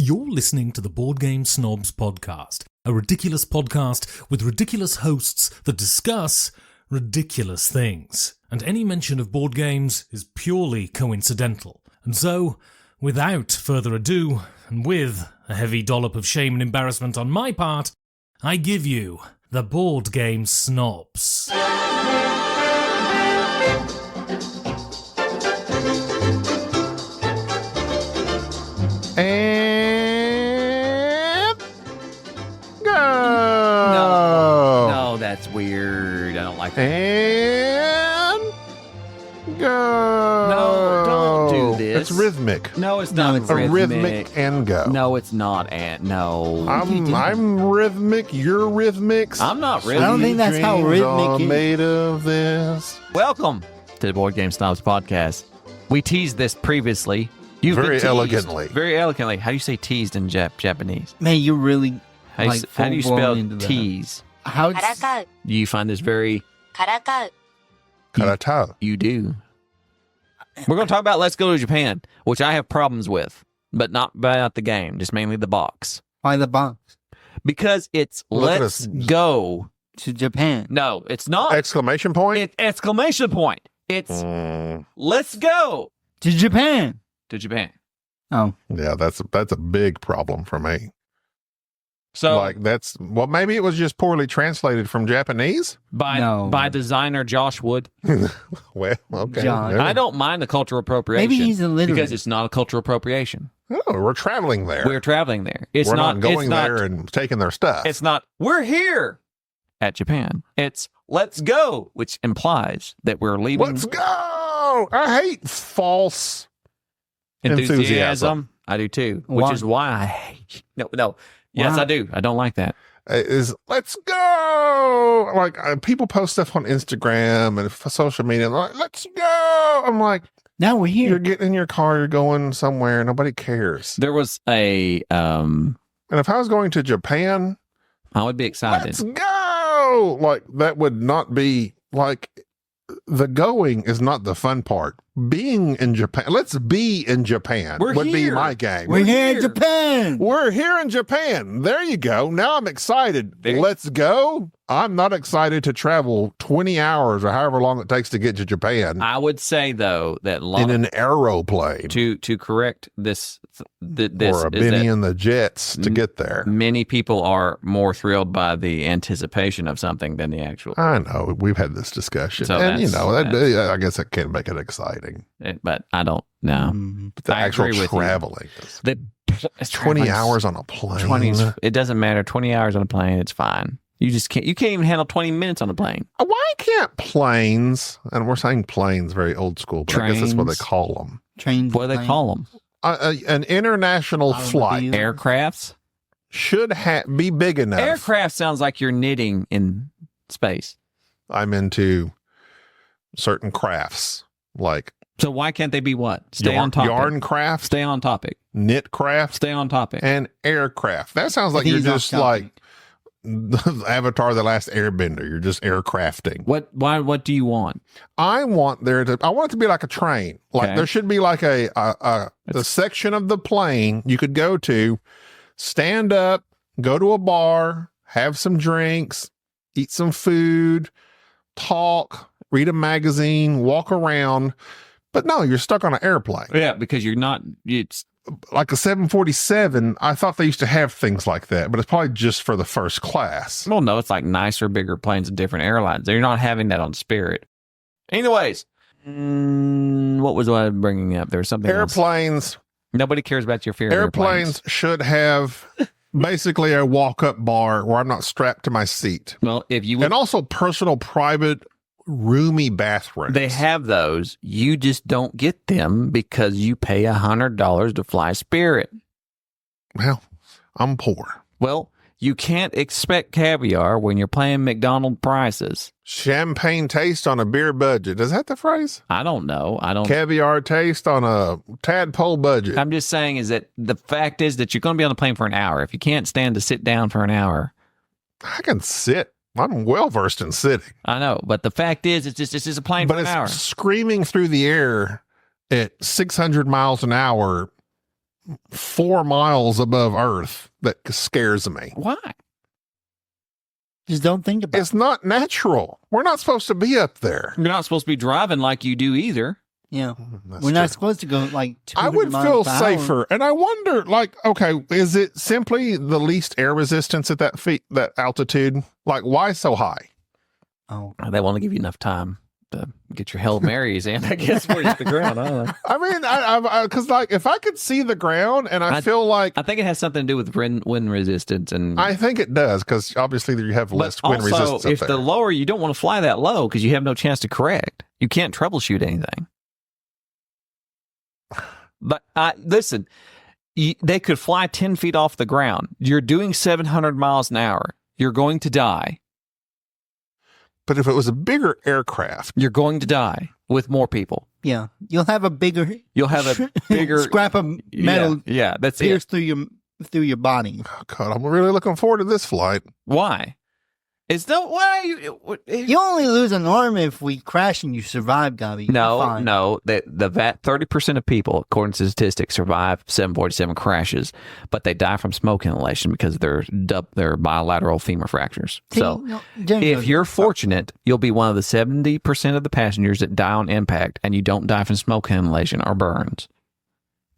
You're listening to the Board Game Snobs podcast, a ridiculous podcast with ridiculous hosts that discuss ridiculous things. And any mention of board games is purely coincidental. And so, without further ado, and with a heavy dollop of shame and embarrassment on my part, I give you the Board Game Snobs. And go. No, that's weird. I don't like that. And go. No, don't do this. It's rhythmic. No, it's not A rhythmic and go. No, it's not. No. I'm rhythmic. You're rhythmic. I'm not rhythmic. I don't think that's how Dreams rhythmic are is. made of this. Welcome to the Board Game Snobs podcast. We teased this previously. You've been Very teased. elegantly. Very elegantly. How do you say teased in Japanese? Man, you really How do you, like how do you full-blown spell into that. tease? How からかう Do you find this very... からかう Karata. You do. We're going to talk about Let's Go to Japan, which I have problems with, but not about the game, just mainly the box. Why the box Because it's Look at Let's us. Go. to Japan? No, it's not. Exclamation point. It's exclamation point. It's Let's Go To Japan. to Japan. Oh, Yeah, that's a big problem for me. So Maybe it was just poorly translated from Japanese. by designer Josh Wood. Well, okay. John. Yeah. I don't mind the cultural appropriation. maybe he's illiterate. because it's not a cultural appropriation. Oh, we're traveling there. We're traveling there. It's We're not going it's there Not, and taking their stuff. it's not. We're here at Japan. It's Let's Go, which implies that we're leaving. Let's go. I hate false enthusiasm. I do too, which Why? is why I hate. No. Yes, Why? I do. I don't like that. Is let's go. Like people post stuff on Instagram and social media. And they're like, let's go. I'm like, now we're you're here. getting in your car. You're going somewhere. Nobody cares. There was a. And if I was going to Japan, I would be excited. let's go. Like that would not be like the going is not the fun part. Being in Japan, let's be in Japan We're would be here. my game. We're here in here. Japan. We're here in Japan. There you go. Now I'm excited. There- Let's go. I'm not excited to travel 20 hours or however long it takes to get to Japan I would say though that in an aeroplane to correct this this or a is Benny that and the Jets to get there. many people are more thrilled by the anticipation of something than the actual. I know. We've had this discussion. So and, that's- I guess that can make it exciting. But I don't know. Mm. But the I actual agree with you. traveling is The 20 traveling's- hours on a plane. 20. It doesn't matter. 20 hours on a plane, it's fine. You just can't. You can't even handle 20 minutes on a plane. Why can't planes, and we're saying planes very old school, but I guess that's what they Trains. call them, Train. What do they call them? an international flight Automobile. Aircrafts. should be big enough. Aircraft sounds like you're knitting in space. I'm into certain crafts like So why can't they be what? Stay yarn, on topic. yarn crafts, Stay on topic. knit crafts, Stay on topic. and aircraft. That sounds like I think you're he's off just topic. like Avatar: The Last Airbender. You're just aircrafting. What? Why? What do you want? I want it to be like a train. Like Okay. there should be like the section of the plane you could go to, stand up, go to a bar, have some drinks, eat some food, talk, read a magazine, walk around. But no, you're stuck on an airplane. Yeah, because you're not. It's Like a 747, I thought they used to have things like that, but it's probably just for the first class. well, no, it's like nicer, bigger planes and different airlines. You're not having that on Spirit. Anyways, what was I bringing up? There was something else. Airplanes, Nobody cares about your fear of airplanes should have basically a walk-up bar where I'm not strapped to my seat. Well, if you would, And also personal, private, roomy bathrooms. they have those. You just don't get them because you pay $100 to fly Spirit. Well, I'm poor. Well, you can't expect caviar when you're paying McDonald's prices. Champagne taste on a beer budget. Is that the phrase? I don't know. I don't. Caviar taste on a tadpole budget. I'm just saying is that the fact is that you're going to be on the plane for an hour. If you can't stand to sit down for an hour, I can sit. I'm well versed in sitting. I know. But the fact is, it's just a plane But for an it's hour. screaming through the air at 600 miles an hour 4 miles above Earth that scares me. Why? Just don't think about It's not natural. We're not supposed to be up there. You're not supposed to be driving like you do either. it. Yeah. That's We're not true. supposed to go like 200 I would miles feel per hour. safer. And I wonder, like, okay, is it simply the least air resistance at that altitude? Like, why so high? Oh. They want to give you enough time to get your Hail Marys in, I guess, where you hit the ground. I don't know. I mean, because like if I could see the ground, and I feel like I think it has something to do with wind resistance, and I think it does, because obviously you have less but wind also, resistance up if there. the lower, you don't want to fly that low because you have no chance to correct. You can't troubleshoot anything. But listen, they could fly 10 feet off the ground. You're doing 700 miles an hour. You're going to die. But if it was a bigger aircraft, You're going to die with more people. Yeah. You'll have a bigger You'll have a bigger scrap of metal Yeah, that's pierce it. through your body. oh God, I'm really looking forward to this flight. Why? It's no. Why are you? You only lose an arm if we crash and you survive, Gaby. You're fine. No. The 30% of people, according to statistics, survive 747 crashes, but they die from smoke inhalation because they're bilateral femur fractures. See, So, no, Jim if knows. you're fortunate, you'll be one of the 70% of the passengers that die on impact, and you don't die from smoke inhalation or burns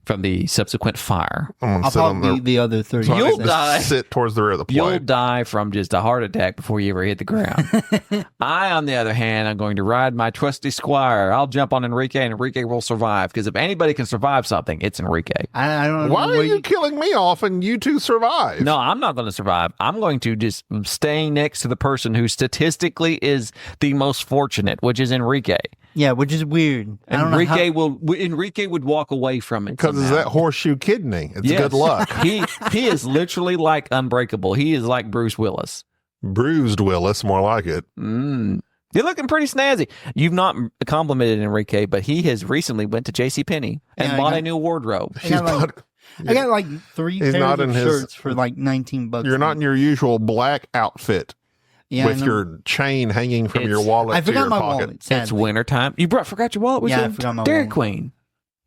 from the subsequent fire. I'm gonna I'll sit on probably the be the other 30. so I You'll need to die. sit towards the rear of the You'll plane. die from just a heart attack before you ever hit the ground. I, on the other hand, I'm going to ride my trusty squire. I'll jump on Enrique, and Enrique will survive. Because if anybody can survive something, it's Enrique. I don't know Why are where you killing me off and you two survive? No, I'm not going to survive. I'm going to just stay next to the person who statistically is the most fortunate, which is Enrique. Yeah, which is weird. I don't know how, Enrique would walk away from it Because it's somehow. that horseshoe kidney. It's Yes. good luck. He is literally like Unbreakable. He is like Bruce Willis. Bruised Willis, more like it. You're looking pretty snazzy. You've not complimented Enrique, but he has recently went to JCPenney and Yeah, I bought got- a new wardrobe. I got, like, not- I got like 3 He's pairs not of in his- shirts for like $19. You're not in your usual black outfit yeah, with I know. your chain hanging from your It's- wallet I to forgot your my pocket. wallet. It's Sadly. wintertime. You forgot your wallet with Yeah, I you? forgot my Dairy wallet. Queen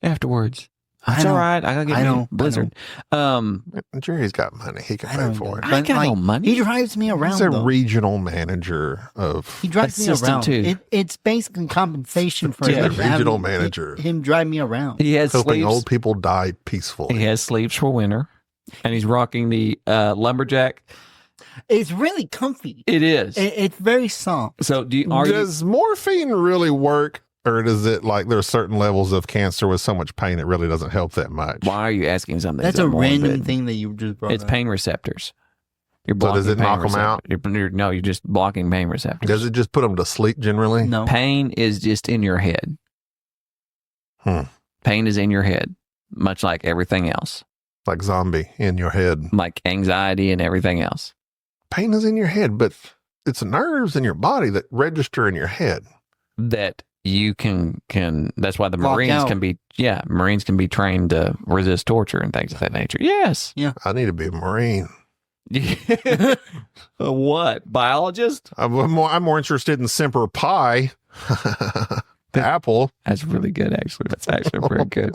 afterwards. I That's know. all right. I gotta give I you know. a Blizzard. Jerry's got money. He can I know pay he for does. it. I But, got like, no money. He drives me around. He's a though. regional manager of. He drives me Assistant around. too. It's basically compensation for Yeah, him regional having- manager. Him drive me around. He has Helping sleeves. old people die peacefully. He has sleeves for winter, and he's rocking the lumberjack. It's really comfy. It is. It's very soft. So do you? Are you? Does morphine really work, or does it like there are certain levels of cancer with so much pain it really doesn't help that much? Why are you asking something? That's so a random morbid? thing that you just brought It's up. pain receptors. You're So blocking does it pain knock 'em out? No, you're just blocking pain receptors. Does it just put them to sleep generally? No. Pain is just in your head. Pain is in your head, much like everything else, Like zombie in your head. like anxiety and everything else. Pain is in your head, but it's nerves in your body that register in your head. That you can that's why the Block Marines out. can be Marines can be trained to resist torture and things of that nature. Yes. I need to be a Marine. A what? Biologist? I'm more interested in Semper Pi. Apple. That's really good, actually. That's actually very good.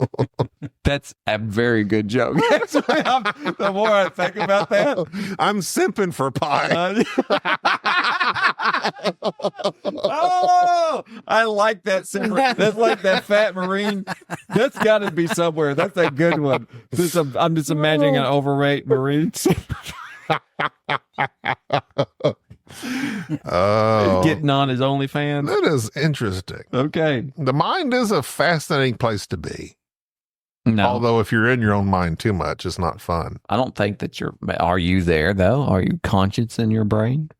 That's a very good joke. Actually, the more I think about that, I'm simping for pie. oh, I like that. That's like that fat Marine. That's got to be somewhere. That's a good one. I'm just imagining an overweight Marine Oh, getting on his OnlyFans. that is interesting. Okay. The mind is a fascinating place to be. No, Although if you're in your own mind too much, it's not fun. I don't think that are you there though? Are you conscious in your brain?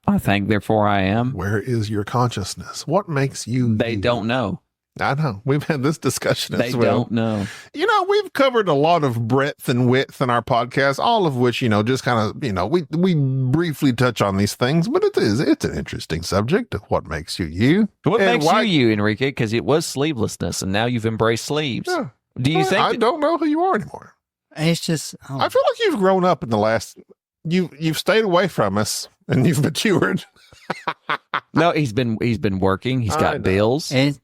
I think, therefore I am. Where is your consciousness? What makes you? They you? don't know. I know. We've had this discussion They as well. don't know. You know, we've covered a lot of breadth and width in our podcast, all of which, just kind of, we briefly touch on these things, but it's an interesting subject of what makes you you. What And makes why- you, Enrique? Because it was sleevelessness, and now you've embraced sleeves. Yeah. Do you think? I that- don't know who you are anymore. It's just. Oh. I feel like you've grown up in the last. You've stayed away from us and you've matured. No, he's been working. He's I got know. bills. It's,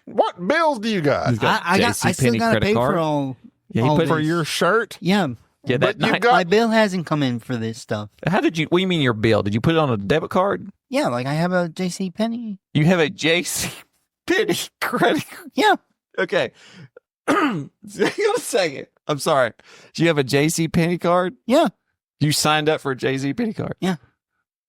What bills do you got? He's got I still JCPenney gotta credit pay card. for all Yeah, he all put For this. your shirt? Yeah. Yeah, But that you night. got- My bill hasn't come in for this stuff. How did you? What do you mean your bill? Did you put it on a debit card? Yeah, like I have a JC Penney. You have a JC Penney credit card. Yeah. Okay. Hang on a second. I'm sorry. Do you have a JC Penney card? Yeah. You signed up for a JC Penney card? Yeah.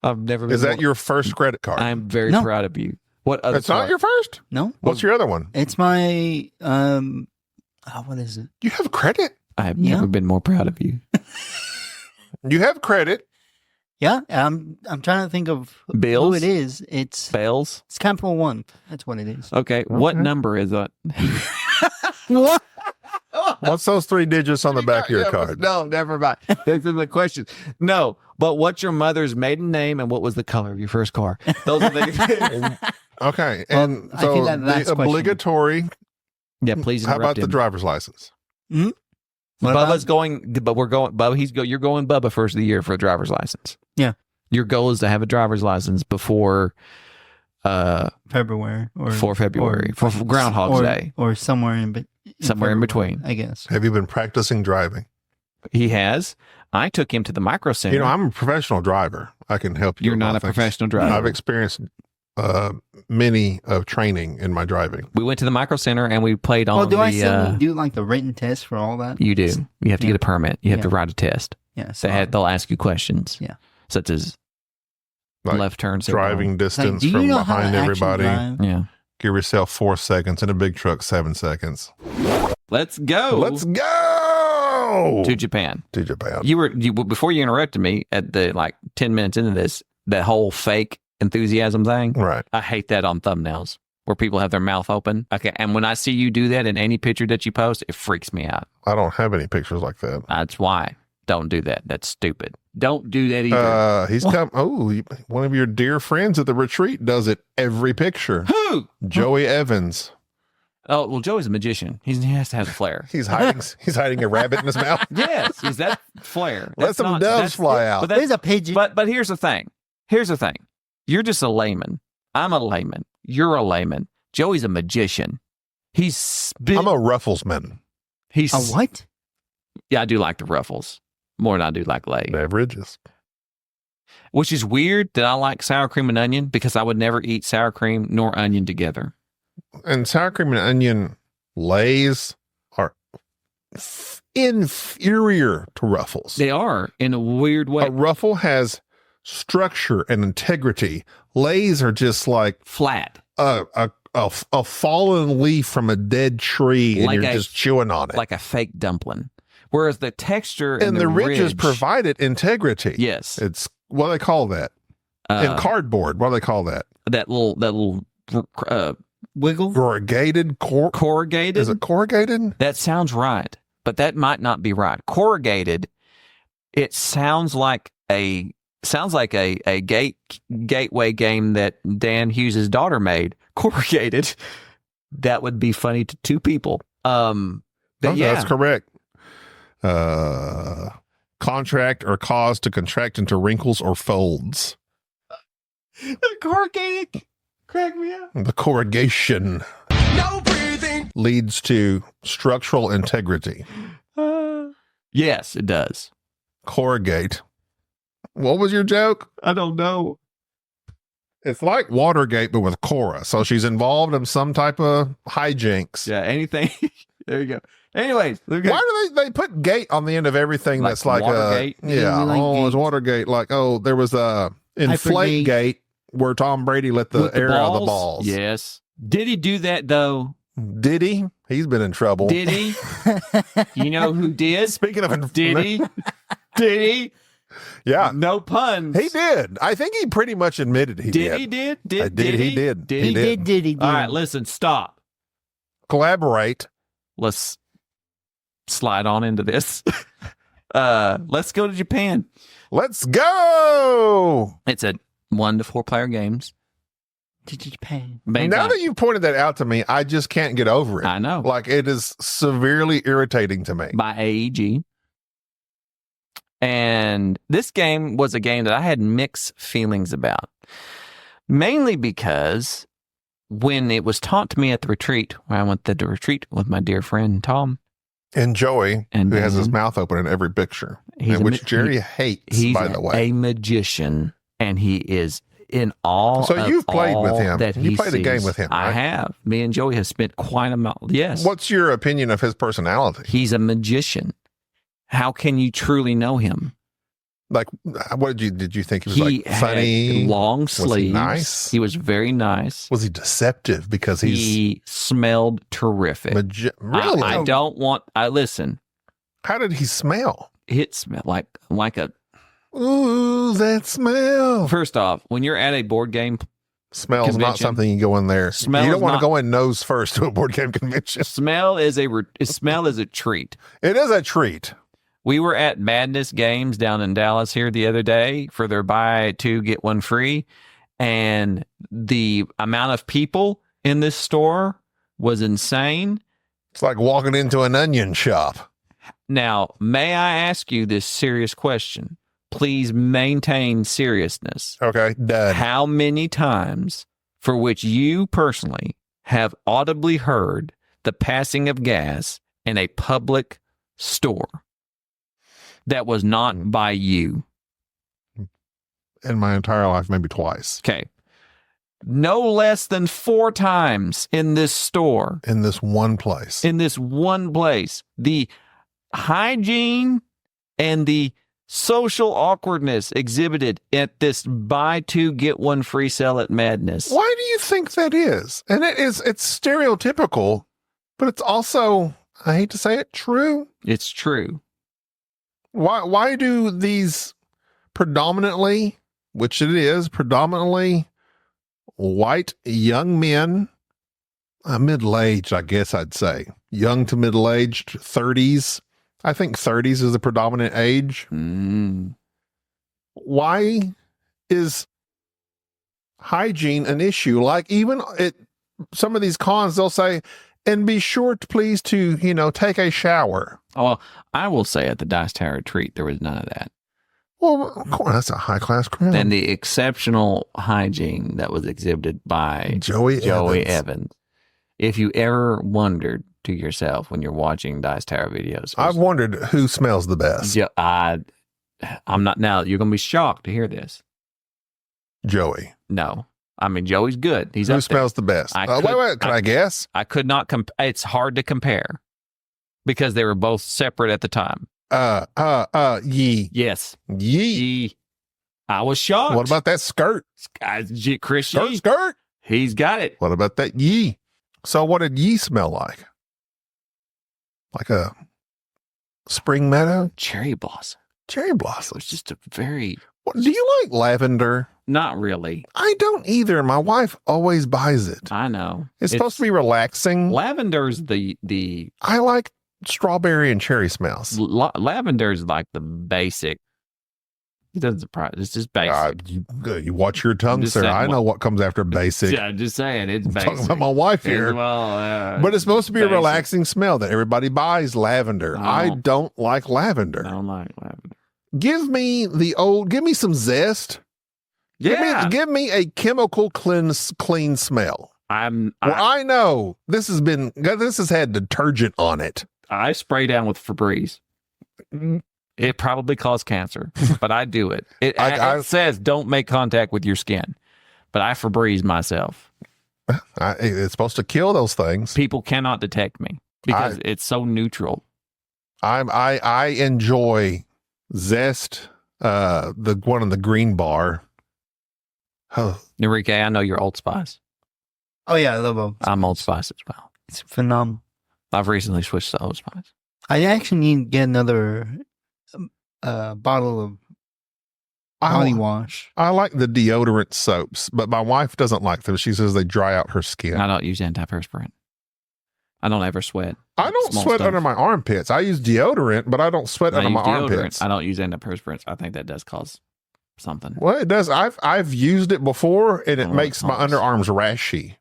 I've never been. Is that more- your first credit card? I'm very No. proud of you. What other? That's not card? your first? No. What's your other one? It's my what is it? You have credit? I have Yeah. never been more proud of you. You have credit. Yeah, I'm trying to think of who Bills? it is. It's Fails. Capital One. That's what it is. Okay. What Okay. number is that? What? What's those 3 digits on the back of your Yeah, card? No, never mind. This is the question. No, but what's your mother's maiden name and what was the color of your first car? Those are the. Okay. Well, And I so think that last the question- obligatory, Yeah, please. how about interrupt the him. driver's license? What Bubba's about- going, but we're going. Bubba, you're going Bubba first of the year for a driver's license. Yeah. Your goal is to have a driver's license before February or for February for Groundhog's or, Day. or somewhere Somewhere in February, between. I guess. Have you been practicing driving? He has. I took him to the micro center. You know, I'm a professional driver. I can help you. You're with not lot a of things. professional driver. I've experienced many of training in my driving. We went to the micro center and we played on Well, do the. I still do like the written test for all that? You do. You have to Yeah. get a permit. You have to Yeah. write a test. Yeah. So They'll ask you questions. Yeah. Such as Like left turn signal. driving it's like, distance do you from know how to behind actually everybody. drive? Yeah. Give yourself 4 seconds. In a big truck, 7 seconds. Let's go. Let's go to Japan. to Japan. You before you interrupted me at the 10 minutes into this, that whole fake enthusiasm thing. Right. I hate that on thumbnails where people have their mouth open. Okay. And when I see you do that in any picture that you post, it freaks me out. I don't have any pictures like that. That's why. Don't do that. That's stupid. Don't do that either. He's come. Oh, one of your dear friends at the retreat does it every picture. Who? Joey Evans. Oh, well, Joey's a magician. He has to have a flair. He's hiding. He's hiding a rabbit in his mouth. Yes, is that flair? Let That's some not- doves that's- fly out. But that's There's a pigeon. But here's the thing. You're just a layman. I'm a layman. You're a layman. Joey's a magician. He's big. I'm a Rufflesman. He's A what? Yeah, I do like the ruffles more than I do like lay. Beverages. Which is weird that I like sour cream and onion because I would never eat sour cream nor onion together. And sour cream and onion lays are inferior to Ruffles. They are in a weird way A Ruffle has structure and integrity. Lays are just like flat, a fallen leaf from a dead tree, and Like you're a- just chewing on it. like a fake dumpling. Whereas the texture and the ridges ridge, provide it integrity. yes, It's what do they call that in cardboard. What do they call that? that little Wiggle? Corrugated. corrugated. Is it corrugated? That sounds right, but that might not be right. Corrugated. It sounds like a gateway game that Dan Hughes' daughter made. Corrugated. That would be funny to two people. But yeah, That's correct. Contract or cause to contract into wrinkles or folds. corrugated. Crack me up. The corrugation No breathing. leads to structural integrity. Yes, it does. Corrugate. What was your joke? I don't know. It's like Watergate, but with Cora. So she's involved in some type of hijinks. Yeah, anything. There you go. Anyways, okay. Why do they put gate on the end of everything Like that's like Watergate? yeah, we like it's gate. Watergate. Like, oh, there was a inflate Hypergate. gate where Tom Brady let the With air out of the balls. Yes. Did he do that though? Did he? He's been in trouble. Did he? You know who did? Speaking of Did he? Did he? Yeah. No puns. He did. I think he pretty much admitted he did. He did? I did. He did. Did He he? did. Did. All right, listen, stop. Collaborate. Let's slide on into this. Let's go to Japan. Let's go. It's a 1 to 4 player games. Did you pay? Made Now by- that you pointed that out to me, I just can't get over it. I know. Like, it is severely irritating to me. By AEG. And this game was a game that I had mixed feelings about. Mainly because when it was taught to me at the retreat, where I went to the retreat with my dear friend Tom, And Joey, And who has his Dan. mouth open in every picture, He's and a which ma- Jerry hates, He's by the way. a magician, and he is in all. So of you've played with all him. That You he played a game sees. with him, I right? have. Me and Joey have spent quite a amount. Yes. What's your opinion of his personality? He's a magician. How can you truly know him? Like, what did you think he was He like funny? had long Was he sleeves. nice? He was very nice. Was he deceptive because he's He smelled terrific. really? I don't want. I listen. How did he smell? It smelled like a. Ooh, that smell. First off, when you're at a board game, Smells not convention. something you go in there. Smell you is don't want to not- go in nose first to a board game convention. smell is a treat. It is a treat. We were at Madness Games down in Dallas here the other day for their buy two, get one free. And the amount of people in this store was insane. It's like walking into an onion shop. Now, may I ask you this serious question? Please maintain seriousness. Okay, done. How many times for which you personally have audibly heard the passing of gas in a public store that was not by you? In my entire life, maybe twice. Okay. No less than 4 times in this store, In this one place. in this one place. The hygiene and the social awkwardness exhibited at this buy two, get one free sale at Madness. Why do you think that is? And it's stereotypical, but it's also, I hate to say it, true. It's true. Why do these predominantly, which it is, predominantly white young men, middle-aged, I guess I'd say, young to middle-aged, 30s. I think 30s is the predominant age. Mm. Why is hygiene an issue? Like even at some of these cons, they'll say, and be sure to please to, take a shower. Oh, well, I will say at the Dice Tower retreat, there was none of that. Well, of course, that's a high-class crowd. And the exceptional hygiene that was exhibited by Joey Evans. Evans. If you ever wondered to yourself when you're watching Dice Tower videos, I've wondered who smells the best. I'm not now. You're going to be shocked to hear this. Joey. No, I mean Joey's good. He's Who up there. smells the best? I Wait, can I guess? I could not. It's hard to compare because they were both separate at the time. Yee. Yes, Yee. I was shocked. What about that skirt? Chris Skirt, Yee? skirt. He's got it. What about that Yee? So what did Yee smell like? Like a spring meadow? Cherry blossom. Cherry It blossoms. was just a very Do you like lavender? not really. I don't either. My wife always buys it. I know It's supposed to be relaxing. lavender's the I like strawberry and cherry smells. lavender's like the basic. It doesn't surprise. It's just basic. You watch your tongue, just sir. saying, I know what comes after basic. Yeah, just saying it's I'm basic. talking about my wife here. Well, But it's supposed to be a basic. relaxing smell that everybody buys lavender. No. I don't like lavender. I don't like lavender. Give me some zest. Yeah, Give me a chemical clean smell. Well, I know this has had detergent on it. I spray down with Febreze. It probably caused cancer, but I do it. It says don't make contact with your skin, but I Febreze myself. It's supposed to kill those things. People cannot detect me because it's so neutral. I enjoy zest. The one in the green bar. Oh, Enrique, I know you're Old Spice. Oh yeah, I love them. I'm Old Spice as well. It's phenomenal. I've recently switched to Old Spice. I actually need to get another bottle of body wash. I like the deodorant soaps, but my wife doesn't like them. She says they dry out her skin. I don't use antiperspirant. I don't ever sweat. I don't Small sweat stuff. under my armpits. I use deodorant, but I don't sweat I under my use deodorant. armpits. I don't use antiperspirants. I think that does cause something. Well, it does. I've used it before, and it Oh, makes my cause. underarms rashy,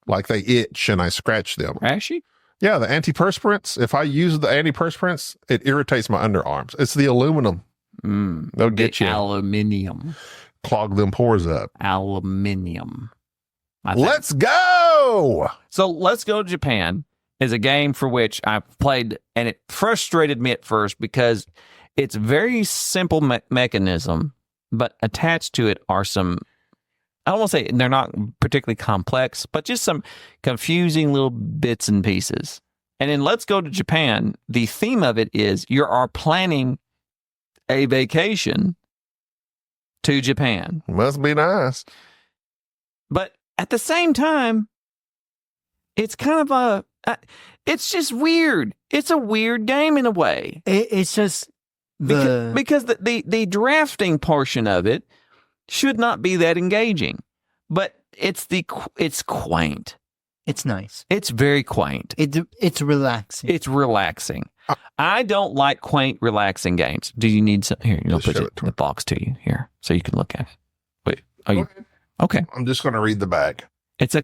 like they itch, and I scratch them. Rashy? Yeah, the antiperspirants. If I use the antiperspirants, it irritates my underarms. It's the aluminum. They'll get you. Aluminium. Clog them pores up. Aluminium. I think. Let's go. So let's go to Japan. is a game for which I played, and it frustrated me at first because it's a very simple mechanism, but attached to it are some, I don't want to say they're not particularly complex, but just some confusing little bits and pieces. And in Let's Go to Japan, the theme of it is you are planning a vacation to Japan. Must be nice. But at the same time, it's kind of it's just weird. It's a weird game in a way. It's just because the drafting portion of it should not be that engaging, but it's quaint. It's nice. It's very quaint. It's relaxing. It's relaxing. I don't like quaint, relaxing games. Do you need some? Here, I'll put the box to you here so you can look at it. Wait, are you okay? I'm just going to read the back. It's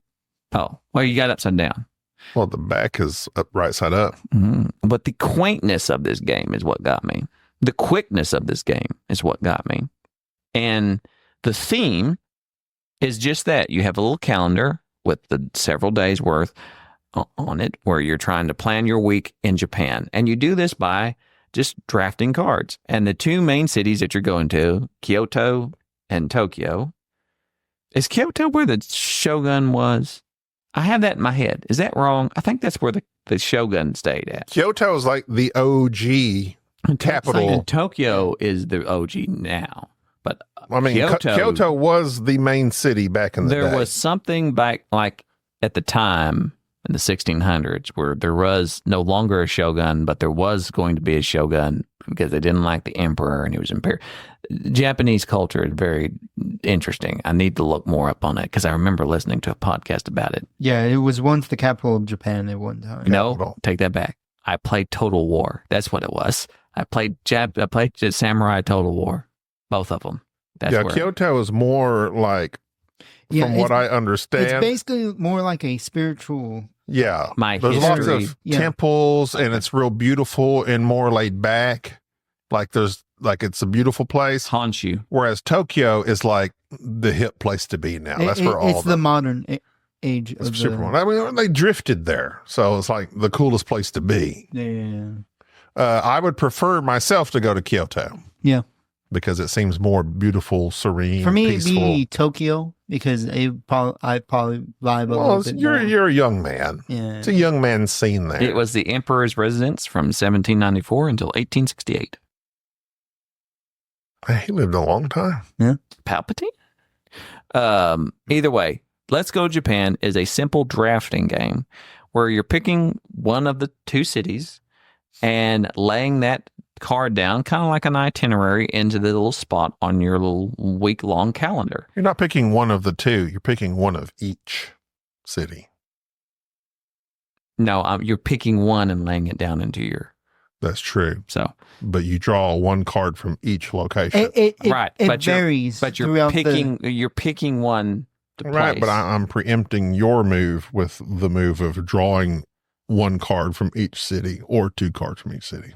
well, you got it upside down. Well, the back is up, right side up. Mm-hmm. But the quaintness of this game is what got me. The quickness of this game is what got me. And the theme is just that. You have a little calendar with the several days worth on it where you're trying to plan your week in Japan. And you do this by just drafting cards. And the two main cities that you're going to, Kyoto and Tokyo. Is Kyoto where the Shogun was? I have that in my head. Is that wrong? I think that's where the Shogun stayed at. Kyoto is like the OG capital. Tokyo is the OG now. But I mean, Kyoto was the main city back in the day. There was something back like at the time in the 1600s where there was no longer a shogun, but there was going to be a shogun because they didn't like the emperor and he was imperial. Japanese culture is very interesting. I need to look more up on it because I remember listening to a podcast about it. Yeah, it was once the capital of Japan at one time. No, take that back. I played Total War. That's what it was. I played Samurai Total War. Both of them. Kyoto is more like, from what I understand, it's basically more like a spiritual. Yeah, there's lots of temples, and it's real beautiful and more laid back. It's a beautiful place. Honshu. Whereas Tokyo is like the hip place to be now. That's where it's the modern age of super modern. I mean, they drifted there, so it's like the coolest place to be. Yeah. I would prefer myself to go to Kyoto. Yeah. Because it seems more beautiful, serene, for me, peaceful. It'd be Tokyo because I probably vibe a little bit more. You're a young man. Yeah. It's a young man's scene there. It was the emperor's residence from 1794 until 1868. He lived a long time. Yeah. Palpatine? Either way, Let's Go Japan is a simple drafting game where you're picking one of the two cities and laying that card down, kind of like an itinerary, into the little spot on your little week-long calendar. You're not picking one of the two. You're picking one of each city. No, you're picking one and laying it down into your... That's true. So, but you draw one card from each location. It varies. But you're picking one to place. Right, but I'm preempting your move with the move of drawing one card from each city or two cards from each city.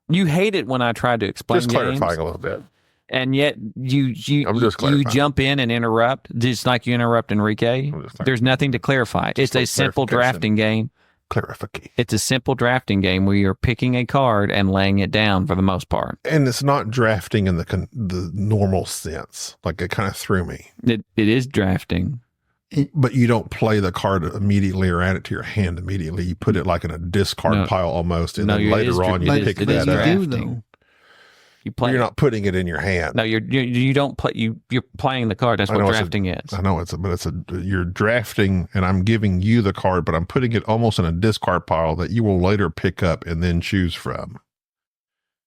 You hate it when I try to explain just clarifying a little bit. And yet you jump in and interrupt, just like you interrupt Enrique. There's nothing to clarify. It's a simple drafting game. Clarification. It's a simple drafting game where you're picking a card and laying it down for the most part. And it's not drafting in the normal sense. Like, it kind of threw me. It is drafting. But you don't play the card immediately or add it to your hand immediately. You put it like in a discard pile almost, and then later on you pick that up. You're not putting it in your hand. No, you don't play. You're playing the card. That's what drafting is. I know you're drafting, and I'm giving you the card, but I'm putting it almost in a discard pile that you will later pick up and then choose from.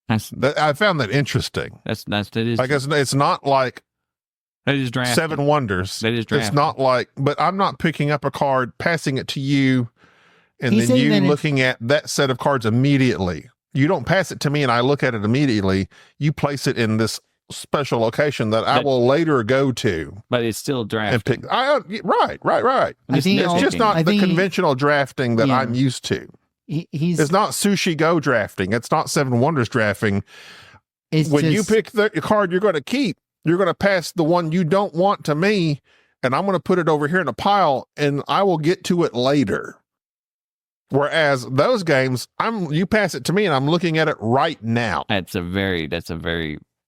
I found that interesting. It is. I guess it's not like That is drafting. Seven Wonders. That is drafting. It's not like, but I'm not picking up a card, passing it to you, and then you looking at that set of cards immediately. You don't pass it to me and I look at it immediately. You place it in this special location that I will later go to. But it's still drafting. Right. It's just not the conventional drafting that I'm used to. It's not Sushi Go drafting. It's not Seven Wonders drafting. When you pick the card you're going to keep, you're going to pass the one you don't want to me, and I'm going to put it over here in a pile, and I will get to it later. Whereas those games, you pass it to me and I'm looking at it right now. That's a very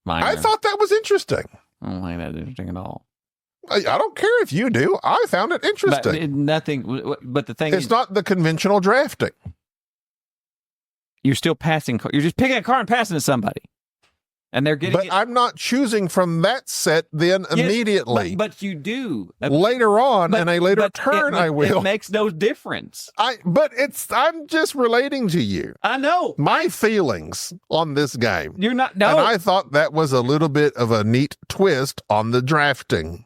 minor. I thought that was interesting. I don't think that's interesting at all. I don't care if you do. I found it interesting. But the thing It's is, not the conventional drafting. you're still passing. You're just picking a card and passing to somebody, and they're getting. But I'm not choosing from that set then immediately. But you do Later on, in a later turn, I will. It makes no difference. I'm just relating to you. I know My feelings on this game. you're not. No, And I thought that was a little bit of a neat twist on the drafting.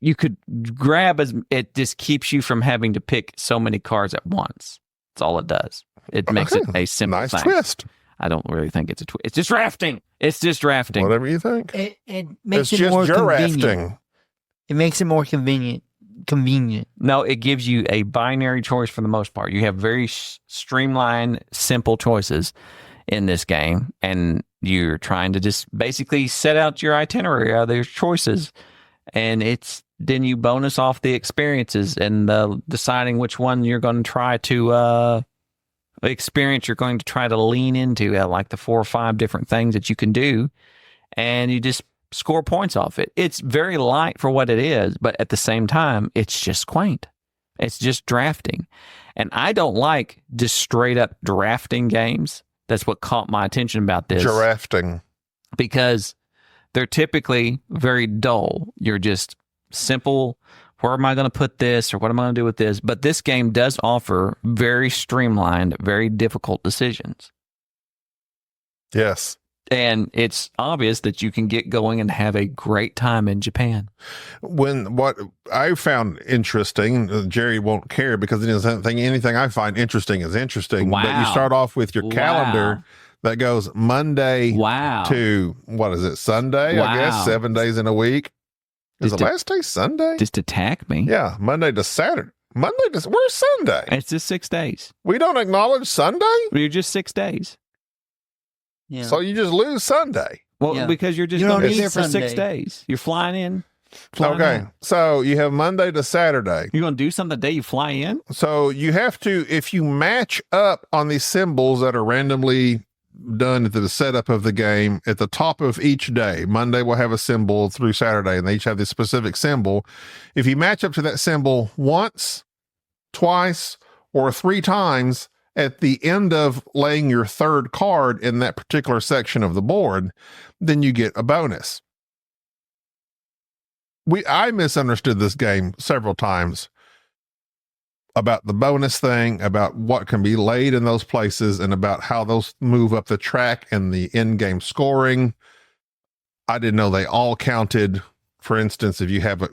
you could grab it just keeps you from having to pick so many cards at once. That's all it does. It makes it a simple Nice thing. twist. I don't really think it's a twist. It's just drafting. It's just drafting. Whatever you think. It makes It's it more just convenient. drafting. It makes it more convenient. No, it gives you a binary choice for the most part. You have very streamlined, simple choices in this game, and you're trying to just basically set out your itinerary out of those choices, and then you bonus off the experiences and deciding which one you're going to try to experience. You're going to try to lean into like the 4 or 5 different things that you can do, and you just score points off it. It's very light for what it is, but at the same time, it's just quaint. It's just drafting. And I don't like just straight up drafting games. That's what caught my attention about this. Drafting. Because they're typically very dull. You're just simple. Where am I going to put this, or what am I going to do with this? But this game does offer very streamlined, very difficult decisions. Yes. And it's obvious that you can get going and have a great time in Japan. What I found interesting, Jerry won't care because he doesn't think anything I find interesting is interesting. Wow. But you start off with your calendar that goes Monday to, what is it, Sunday, I guess, 7 days in a week. Is the last day Sunday? Just attack me. Yeah, Monday to Saturday. Where's Sunday? It's just 6 days. We don't acknowledge Sunday? You're just 6 days. Yeah. So you just lose Sunday. Well, Yeah. because you're just You going to don't be there need for 6 Sunday. days. You're flying in. Flying Okay, out. so you have Monday to Saturday. You're going to do something the day you fly in? So you have to, if you match up on these symbols that are randomly done at the setup of the game, at the top of each day, Monday will have a symbol through Saturday, and they each have this specific symbol. If you match up to that symbol once, twice, or 3 times at the end of laying your 3rd card in that particular section of the board, then you get a bonus. I misunderstood this game several times about the bonus thing, about what can be laid in those places, and about how those move up the track and the in-game scoring. I didn't know they all counted. For instance, if you have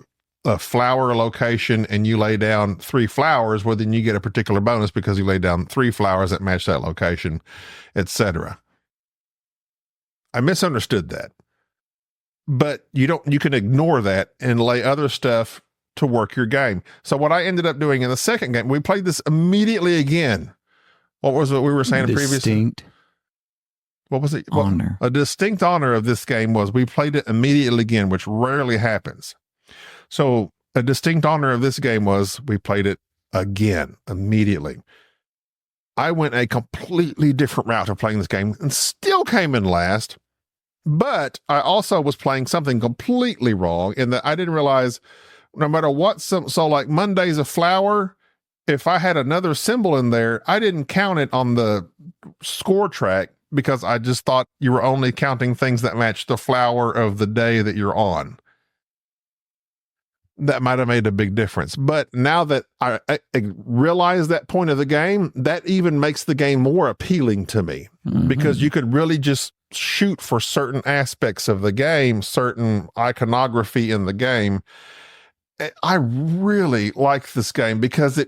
a flower location and you lay down 3 flowers, well, then you get a particular bonus because you lay down 3 flowers that match that location, etc. I misunderstood that. But you can ignore that and lay other stuff to work your game. So what I ended up doing in the second game, we played this immediately again. What was it we were saying previously? Distinct What was it? honor. A distinct honor of this game was we played it immediately again, which rarely happens. So a distinct honor of this game was we played it again immediately. I went a completely different route of playing this game and still came in last. But I also was playing something completely wrong in that I didn't realize no matter what, so like Monday's a flower, if I had another symbol in there, I didn't count it on the score track because I just thought you were only counting things that matched the flower of the day that you're on. That might have made a big difference. But now that I realize that point of the game, that even makes the game more appealing to me because you could really just shoot for certain aspects of the game, certain iconography in the game. I really like this game because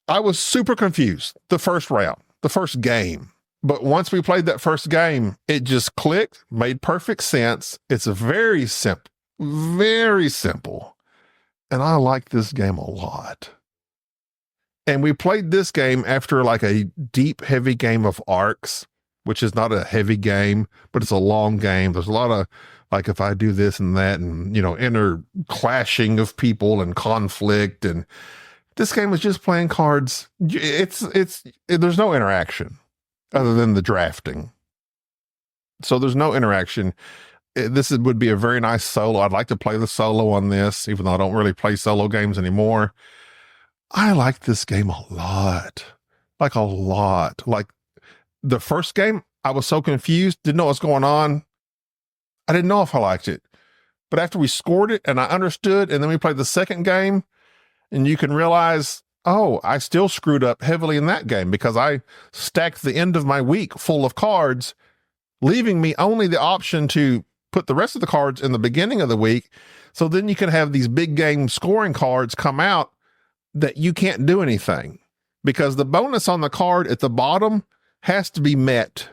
I was super confused the first round, the first game. But once we played that first game, it just clicked, made perfect sense. It's very simple, and I like this game a lot. And we played this game after like a deep, heavy game of Arcs, which is not a heavy game, but it's a long game. There's a lot of, like, if I do this and that, and, inner clashing of people and conflict, and This game is just playing cards. There's no interaction other than the drafting. So there's no interaction. Would be a very nice solo. I'd like to play the solo on this, even though I don't really play solo games anymore. I like this game a lot. Like a lot. Like the first game, I was so confused, didn't know what's going on. I didn't know if I liked it. But after we scored it and I understood, and then we played the second game, and you can realize, oh, I still screwed up heavily in that game because I stacked the end of my week full of cards, leaving me only the option to put the rest of the cards in the beginning of the week. So then you can have these big game scoring cards come out that you can't do anything because the bonus on the card at the bottom has to be met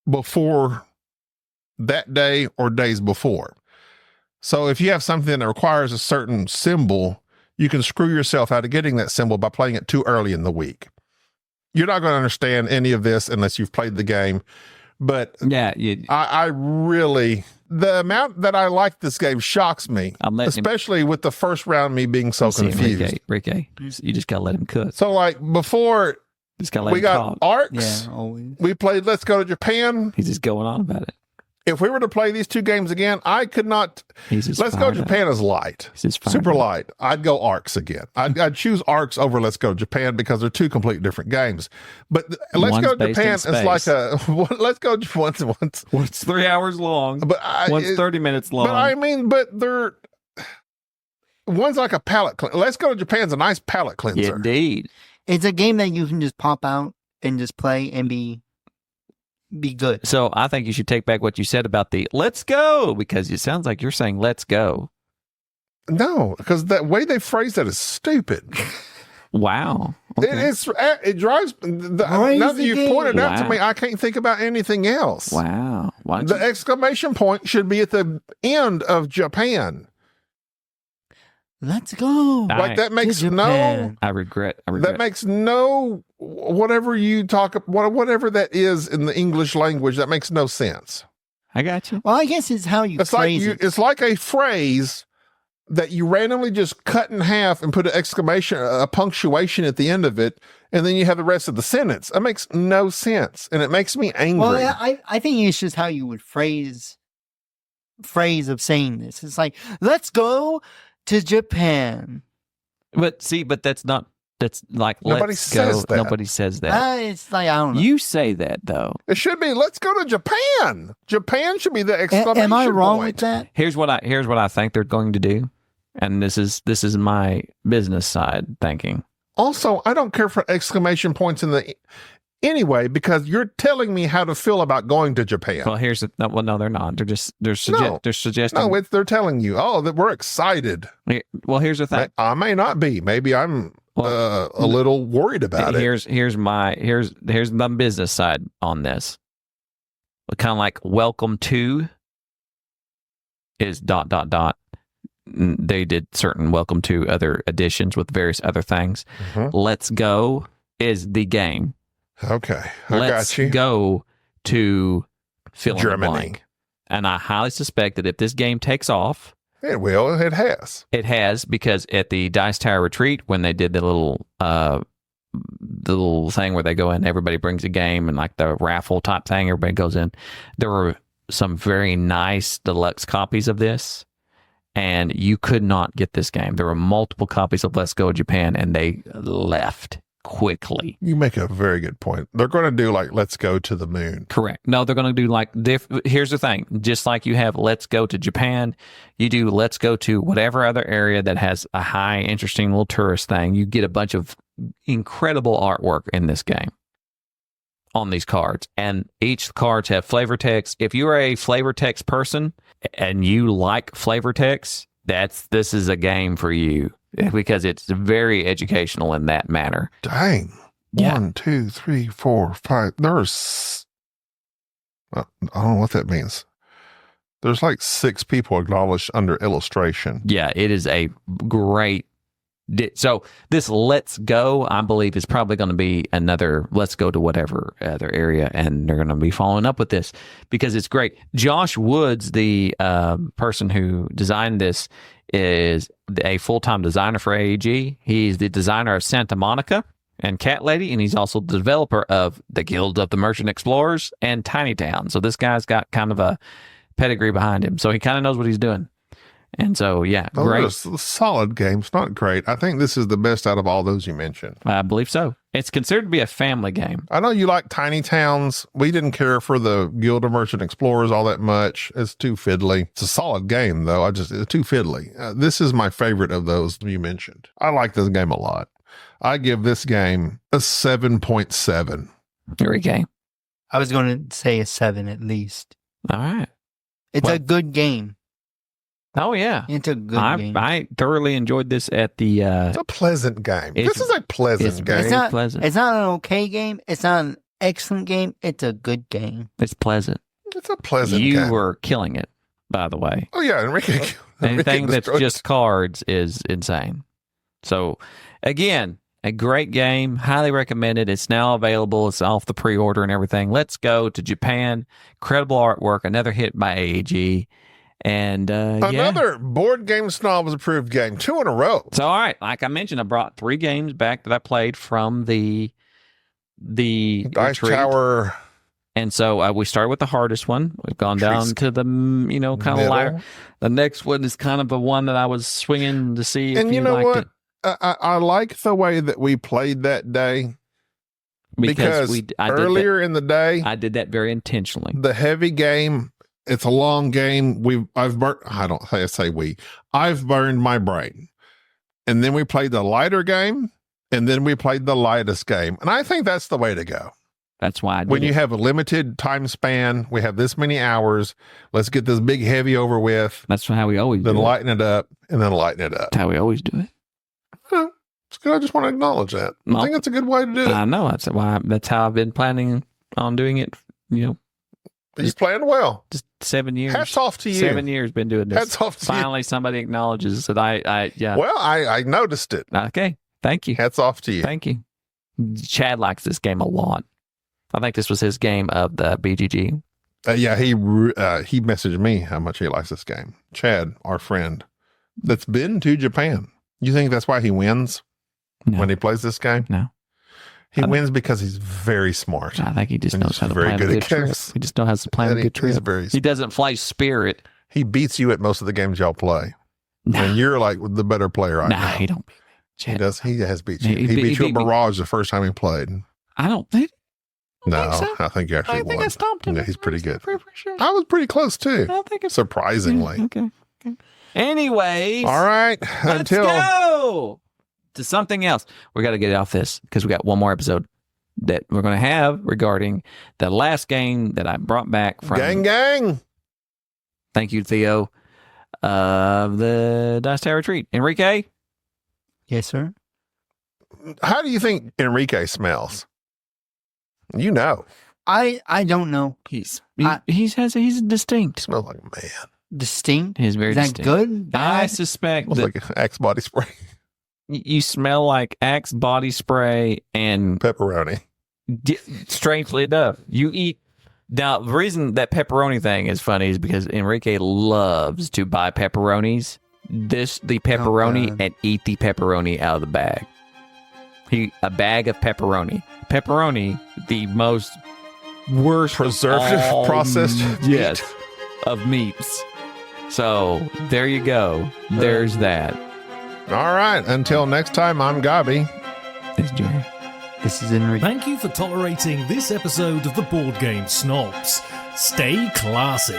before that day or days before. So if you have something that requires a certain symbol, you can screw yourself out of getting that symbol by playing it too early in the week. You're not going to understand any of this unless you've played the game. But yeah, I really, the amount that I like this game shocks me, especially with the first round, me being so confused. Enrique, you just got to let him cook. So like before we got Arcs, we played Let's Go to Japan. He's just going on about it. If we were to play these two games again, I could not. Let's Go Japan is light, super light. I'd go Arcs again. I'd choose Arcs over Let's Go Japan because they're two completely different games. But Let's Go Japan is like a Let's Go once. One's 3 hours long, but one's 30 minutes long. But I mean, they're one's like a palate cleanser. Let's Go to Japan's a nice palate cleanser. Indeed, it's a game that you can just pop out and just play and be good. So I think you should take back what you said about the let's go, because it sounds like you're saying let's go. No, because the way they phrase that is stupid. Wow. Okay. It drives now that you pointed out to me, I can't think about anything else. Wow. The exclamation point should be at the end of Japan. Let's go. Like that makes no. I regret. That makes no. Whatever you talk, whatever that is in the English language, that makes no sense. I got you. Well, I guess it's how you phrase it. It's like a phrase that you randomly just cut in half and put an exclamation, a punctuation at the end of it, and then you have the rest of the sentence. That makes no sense, and it makes me angry. Well, I think it's just how you would phrase of saying this. It's like, let's go to Japan. But that's like, nobody says that. Nobody says that. It's like, I don't know. You say that, though. It should be, let's go to Japan. Japan should be the exclamation Am I wrong point. with that? Here's what I think they're going to do. And this is my business side thinking. Also, I don't care for exclamation points anyway, because you're telling me how to feel about going to Japan. Well, no, they're not. They're suggesting. No, they're telling you, that we're excited. Well, here's the thing. I may not be. Maybe I'm a little worried about it. Here's the business side on this. Kind of like welcome to is ... They did certain welcome to other editions with various other things. Mm-hmm. Let's go is the game. Okay, Let's got you. Go to fill in the Germany. blank. And I highly suspect that if this game takes off, it will. It has. It has, because at the Dice Tower Retreat, when they did the little thing where they go in, everybody brings a game, and like the raffle type thing, everybody goes in. There were some very nice deluxe copies of this, and you could not get this game. There were multiple copies of Let's Go Japan, and they left quickly. You make a very good point. They're going to do like Let's Go to the Moon. Correct. No, they're going to do like here's the thing. Just like you have Let's Go to Japan, you do Let's Go to whatever other area that has a high, interesting little tourist thing. You get a bunch of incredible artwork in this game on these cards, and each cards have flavor text. If you're a flavor text person and you like flavor text, this is a game for you, because it's very educational in that manner. Dang. Yeah. 1, 2, 3, 4, 5. There's, I don't know what that means. There's like 6 people acknowledged under illustration. Yeah, it is a great. So this Let's Go, I believe, is probably going to be another Let's Go to whatever other area, and they're going to be following up with this because it's great. Josh Woods, the person who designed this, is a full-time designer for AEG. He's the designer of Santa Monica and Cat Lady, and he's also the developer of the Guild of the Merchant Explorers and Tiny Town. So this guy's got kind of a pedigree behind him. So he kind of knows what he's doing. And so, yeah, Those great. are solid games, not great. I think this is the best out of all those you mentioned. I believe so. It's considered to be a family game. I know you like Tiny Towns. We didn't care for the Guild of Merchant Explorers all that much. It's too fiddly. It's a solid game, though. It's too fiddly. This is my favorite of those you mentioned. I like this game a lot. I give this game a 7.7. Enrique. I was going to say a 7 at least. All right. It's Well- a good game. Oh, yeah. It's a good game. I thoroughly enjoyed this at the... It's a pleasant game. It's- This is a pleasant it's game. It's not pleasant. It's not an okay game. It's not an excellent game. It's a good game. It's pleasant. It's a pleasant You game. were killing it, by the way. Oh, yeah. Enrique Anything that's destroyed- just cards is insane. So, again, a great game. Highly recommended. It's now available. It's off the pre-order and everything. Let's go to Japan. Incredible artwork. Another hit by AEG. And yeah. Another Board Game Snobs approved game. 2 in a row. So, all right. Like I mentioned, I brought 3 games back that I played from the Dice retreat. Tower. And so we started with the hardest one. We've gone down to the, kind of Middle. lighter. The next one is kind of the one that I was swinging to see if And you know liked what? it. I like the way that we played that day because I earlier in the day, I did that very intentionally. the heavy game, it's a long game. I've burned my brain. And then we played the lighter game, and then we played the lightest game. And I think that's the way to go. That's why I did When it. you have a limited time span, we have this many hours. Let's get this big heavy over with, That's how we always then do it. lighten it up, and then lighten it up. That's how we always do it. It's good. I just want to acknowledge that. I Well, think that's a good way to do it. I know. That's how I've been planning on doing it. He's playing well. Just 7 years. Hats off to you. 7 years been doing this. Hats off to Finally, somebody acknowledges that you. Well, I noticed it. Okay. Thank you. Hats off to you. Thank you. Chad likes this game a lot. I think this was his game of the BGG. Yeah, he messaged me how much he likes this game. Chad, our friend, that's been to Japan. You think that's why he wins No. when he plays this game? No. He I- wins because he's very smart. I think he just And knows he's how to very plan a good good at trip. games. He just knows how to plan a And good he's trip. very. He doesn't play spirit. He beats you at most of the games y'all play, Nah, and you're like the better player. I know. he don't beat me. He Chad, does. He has beat you. He He beat- beat he you at beat me. Mirage the first time he played. I don't think. No, so. I think you actually I think won. I stomped him. Yeah, he's pretty good. Pretty sure. I was pretty close too, I don't think it's surprisingly. Okay. Anyways, All right, let's until go to something else. We got to get off this because we got one more episode that we're going to have regarding the last game that I brought back from. gang. Thank you, Theo, of the Dice Tower Retreat. Enrique? Yes, sir. How do you think Enrique smells? You know, I don't know. He's I- distinct. smells like a man. Distinct. He's very Is that distinct. good? I Bad? suspect Smells that like Axe body spray, you smell like Axe body spray and pepperoni. strangely enough, you eat. Now, the reason that pepperoni thing is funny is because Enrique loves to buy pepperonis, the pepperoni, God. and eat the pepperoni out of the bag. A bag of pepperoni. Pepperoni, the most worst Preservative of all processed yes, meat. of meats. So there you go. There's that. All right, until next time, I'm Gaby. It's Jerry. This is Enrique. Thank you for tolerating this episode of the Board Game Snobs. Stay classy.